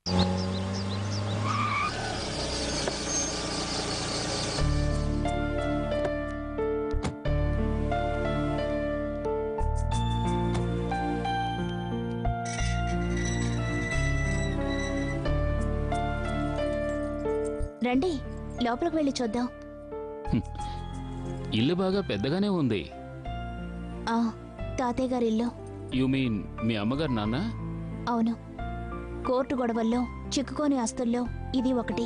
రండి, లోపలికి వెళ్ళి చూద్దాం. ఇల్లు బాగా పెద్దగానే ఉంది. తాతయ్య గారి ఇల్లు. యు మీన్ మీ అమ్మగారు నాన్న? అవును. కోర్టు గొడవల్లో చిక్కుకోని ఆస్తుల్లో ఇది ఒకటి.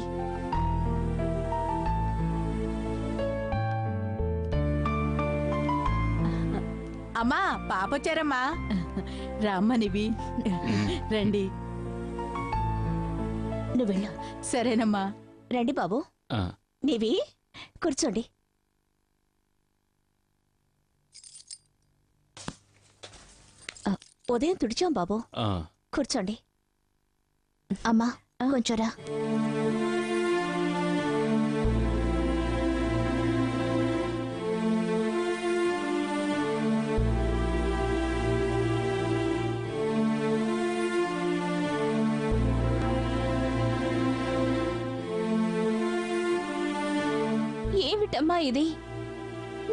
అమ్మా, పాపొచ్చారమ్మా. రామ్మనివి, రండి. నువ్వు వెళ్ళు. సరేనమ్మా. రండి బాబు. నీవి కూర్చోండి. ఉదయం తుడిచాం బాబు. కూర్చోండి. అమ్మా కొంచెంరా. ఏమిటమ్మా ఇది?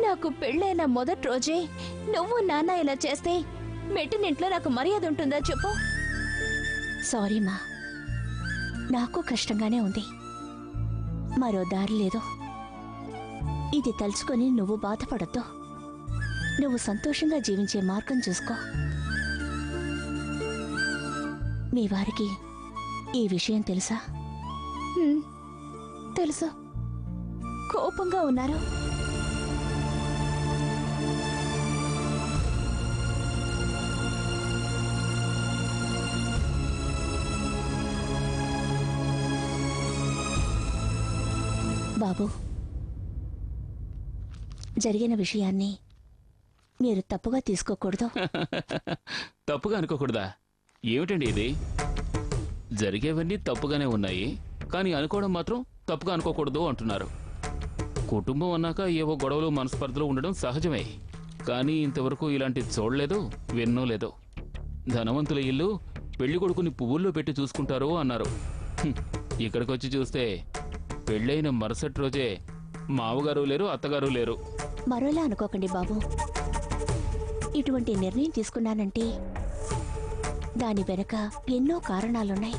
నాకు పెళ్ళైన మొదటి రోజే నువ్వు నాన్న ఇలా చేస్తే మెట్టినింట్లో నాకు మర్యాద ఉంటుందా చెప్పు? సారీ మా, నాకు కష్టంగానే ఉంది. మరో దారి లేదు. ఇది తలుచుకొని నువ్వు బాధపడద్దు. నువ్వు సంతోషంగా జీవించే మార్గం చూసుకో. మీ వారికి ఈ విషయం తెలుసా? తెలుసు. కోపంగా ఉన్నారు. బాబు, జరిగిన విషయాన్ని మీరు తప్పుగా తీసుకోకూడదు. తప్పుగా అనుకోకూడదా? ఏమిటండి ఇది? జరిగేవన్నీ తప్పుగానే ఉన్నాయి, కానీ అనుకోవడం మాత్రం తప్పుగా అనుకోకూడదు అంటున్నారు. కుటుంబం అన్నాక ఏవో గొడవలు మనస్పర్ధలు ఉండడం సహజమే, కానీ ఇంతవరకు ఇలాంటిది చూడలేదు, విన్నో లేదు. ధనవంతుల ఇల్లు పెళ్లి కొడుకుని పువ్వుల్లో పెట్టి చూసుకుంటారు అన్నారు. ఇక్కడికొచ్చి చూస్తే పెళ్ళైన మరుసటి రోజే మావగారు లేరు, అత్తగారు లేరు. మరోలా అనుకోకండి బాబు. ఇటువంటి నిర్ణయం తీసుకున్నానంటే దాని వెనక ఎన్నో కారణాలున్నాయి.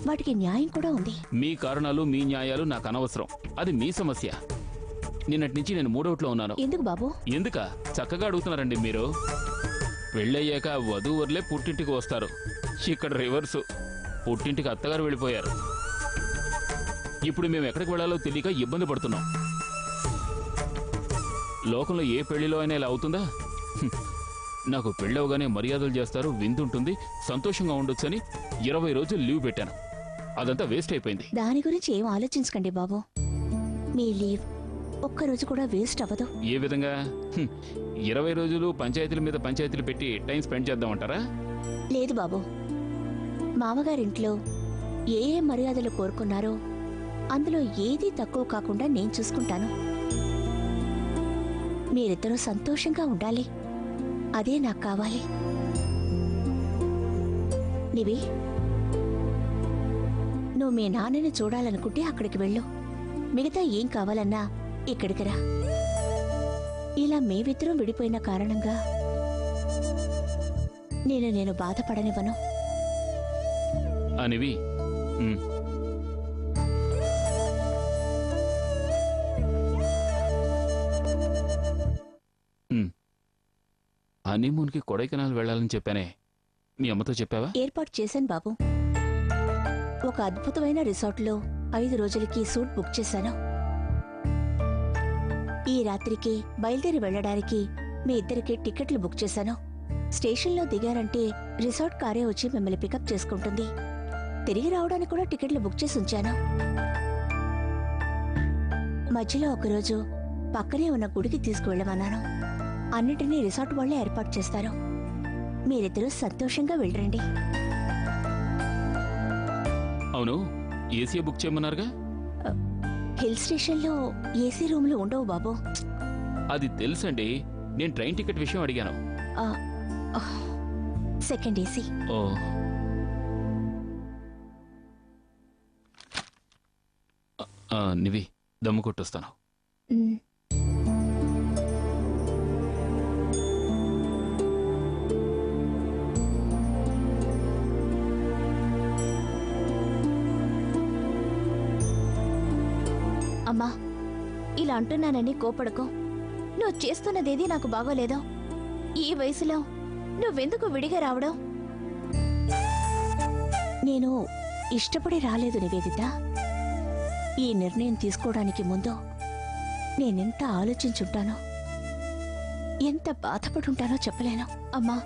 వాటికి న్యాయం కూడా ఉంది. మీ కారణాలు మీ న్యాయాలు నాకు అనవసరం, అది మీ సమస్య. నిన్నటి నుంచి నేను మూడవుట్లో ఉన్నాను. ఎందుకు బాబు? ఎందుక? చక్కగా అడుగుతున్నారండి మీరు. పెళ్ళయ్యాక వధూవరులే పుట్టింటికి వస్తారు. ఇక్కడ రివర్సు, పుట్టింటికి అత్తగారు వెళ్ళిపోయారు. ఇప్పుడు మేము ఎక్కడికి వెళ్లాలో తెలియక ఇబ్బంది పడుతున్నాం. లోకంలో ఏ పెళ్లిలో అయినా ఇలా అవుతుందా? నాకు పెళ్ళవగానే మర్యాదలు చేస్తారు, విందుంటుంది, సంతోషంగా ఉండొచ్చని 20 రోజులు లీవ్ పెట్టాను. అదంతా వేస్ట్ అయిపోయింది. దాని గురించి ఏం ఆలోచించకండి బాబు. మీ లీవ్ ఒక్కరోజు కూడా వేస్ట్ అవ్వదు. ఏ విధంగా? 20 రోజులు పంచాయతీల మీద పంచాయతీలు పెట్టి టైం స్పెండ్ చేద్దామంటారా? లేదు బాబు. మామగారింట్లో ఏ ఏ మర్యాదలు కోరుకున్నారో అందులో ఏదీ తక్కువ కాకుండా నేను చూసుకుంటాను. మీరిద్దరూ సంతోషంగా ఉండాలి, అదే నాకు కావాలి. నివి, నువ్వు మీ నాన్నని చూడాలనుకుంటే అక్కడికి వెళ్ళు. మిగతా ఏం కావాలన్నా ఇక్కడికి రా. ఇలా మేమిద్దరం విడిపోయిన కారణంగా నేను బాధపడనివ్వను. అనివి, హనీమూన్కి కొడైకెనాల్ వెళ్లాలని చెప్పానే, మీ అమ్మతో చెప్పావా? ఏర్పాటు చేశాను బాబు. ఒక అద్భుతమైన రిసార్ట్లో 5 రోజులకి సూట్ బుక్ చేశాను. ఈ రాత్రికి బయలుదేరి వెళ్లడానికి మీ ఇద్దరికి టికెట్లు బుక్ చేశాను. స్టేషన్లో దిగారంటే రిసార్ట్ కారే వచ్చి మిమ్మల్ని పికప్ చేసుకుంటుంది. తిరిగి రావడానికి కూడా టికెట్లు బుక్ చేసి ఉంచాను. మధ్యలో ఒకరోజు పక్కనే ఉన్న గుడికి తీసుకువెళ్ళమన్నాను. అన్నిటినీ రిసార్ట్ వాళ్లే ఏర్పాటు చేస్తారు. మీరిద్దరూ సంతోషంగా వెళ్ళరండి. అవును, ఏసీ బుక్ చేయమన్నారుగా? హిల్ స్టేషన్లో ఏసీ రూమ్లు ఉండవు బాబు. అది తెలుసండి, నేను ట్రైన్ టికెట్ విషయం అడిగాను. Second AC. ఓ, నివి దమ్ము కొట్టొస్తాను. ఉమ్. అమ్మా, ఇలా అంటున్నానని కోపడకు. నువ్వు చేస్తున్నదేది నాకు బాగోలేదో. ఈ వయసులో నువ్వెందుకు విడిగా రావడం? నేను ఇష్టపడి రాలేదు నివేదిత. ఈ నిర్ణయం తీసుకోవడానికి ముందు నేనెంత ఆలోచించుంటానో, ఎంత బాధపడుంటానో చెప్పలేను. అమ్మా,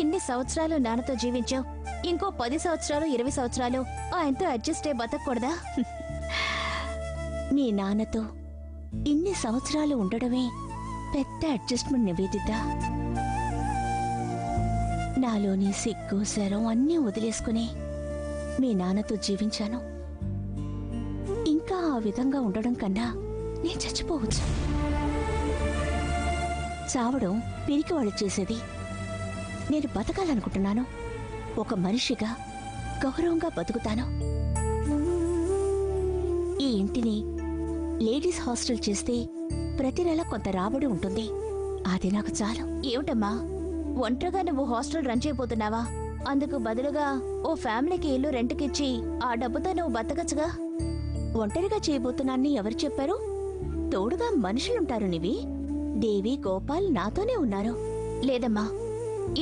ఇన్ని సంవత్సరాలు నాన్నతో జీవించావు. ఇంకో 10 సంవత్సరాలు 20 సంవత్సరాలు ఆయనతో అడ్జస్ట్ అయి బతకూడదా? మీ నాన్నతో ఇన్ని సంవత్సరాలు ఉండడమే పెద్ద అడ్జస్ట్మెంట్ నివేదిత. నాలోని సిగ్గు శరం అన్నీ వదిలేసుకుని మీ నాన్నతో జీవించాను. ఇంకా ఆ విధంగా ఉండడం కన్నా నేను చచ్చిపోవచ్చు. చావడం పిరికి వాళ్ళు చేసేది. నేను బతకాలనుకుంటున్నాను. ఒక మనిషిగా గౌరవంగా బతుకుతాను. ఈ ఇంటిని లేడీస్ హాస్టల్ చేస్తే ప్రతి నెల కొంత రాబడి ఉంటుంది. అది నాకు చాలు. ఏమిటమ్మా, ఒంటరిగా నువ్వు హాస్టల్ రన్ చేయబోతున్నావా? అందుకు బదులుగా ఓ ఫ్యామిలీకి ఇల్లు రెంట్కిచ్చి ఆ డబ్బుతో నువ్వు బతకచ్చుగా. ఒంటరిగా చేయబోతున్నాన్ని ఎవరు చెప్పారు? తోడుగా మనుషులుంటారు నివి. దేవి, గోపాల్ నాతోనే ఉన్నారు. లేదమ్మా,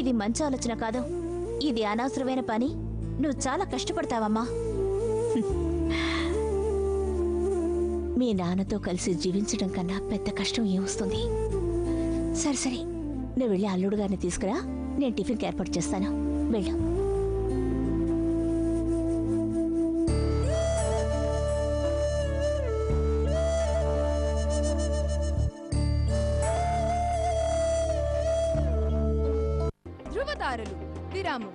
ఇది మంచి ఆలోచన కాదు. ఇది అనవసరమైన పని. నువ్వు చాలా కష్టపడతావమ్మా. మీ నాన్నతో కలిసి జీవించడం కన్నా పెద్ద కష్టం ఏమొస్తుంది? సరే సరే, నువ్వు వెళ్ళి అల్లుడు గారిని తీసుకురా. నేను టిఫిన్కి ఏర్పాటు చేస్తాను. వెళ్ళు. ధృవతారలు విరామం.